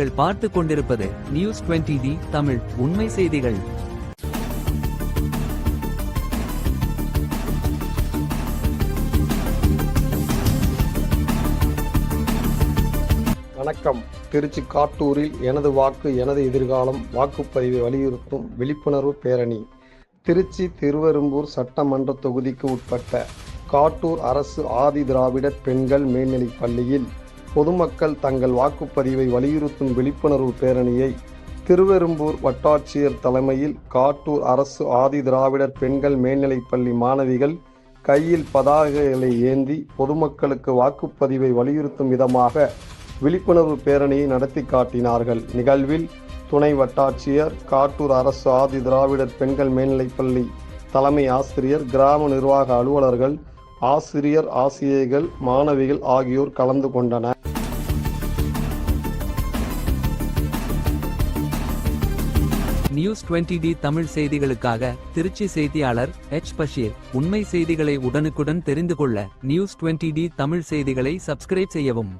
நீங்கள் பார்த்து கொண்டிருப்பது நியூஸ் 20D தமிழ் உண்மை செய்திகள். வணக்கம். திருச்சி காட்டூரில் எனது வாக்கு எனது எதிர்காலம் வாக்குப்பதிவை வலியுறுத்தும் விழிப்புணர்வு பேரணி. திருச்சி திருவெரும்பூர் சட்டமன்ற தொகுதிக்கு உட்பட்ட காட்டூர் அரசு ஆதி திராவிடர் பெண்கள் மேல்நிலைப் பள்ளியில் பொதுமக்கள் தங்கள் வாக்குப்பதிவை வலியுறுத்தும் விழிப்புணர்வு பேரணியை திருவெரும்பூர் வட்டாட்சியர் தலைமையில் காட்டூர் அரசு ஆதி திராவிடர் பெண்கள் மேல்நிலைப் பள்ளி மாணவிகள் கையில் பதாகைகளை ஏந்தி பொதுமக்களுக்கு வாக்குப்பதிவை வலியுறுத்தும் விதமாக விழிப்புணர்வு பேரணியை நடத்தி காட்டினார்கள். நிகழ்வில் துணை வட்டாட்சியர், காட்டூர் அரசு ஆதி திராவிடர் பெண்கள் மேல்நிலைப்பள்ளி தலைமை ஆசிரியர், கிராம நிர்வாக அலுவலர்கள், ஆசிரியர் ஆசிரியைகள், மாணவிகள் ஆகியோர் கலந்து கொண்டனர். நியூஸ் 20D தமிழ் செய்திகளுக்காக திருச்சி செய்தியாளர் பஷீர். உண்மை செய்திகளை உடனுக்குடன் தெரிந்து கொள்ள நியூஸ் 20D தமிழ் செய்திகளை சப்ஸ்கிரைப் செய்யவும்.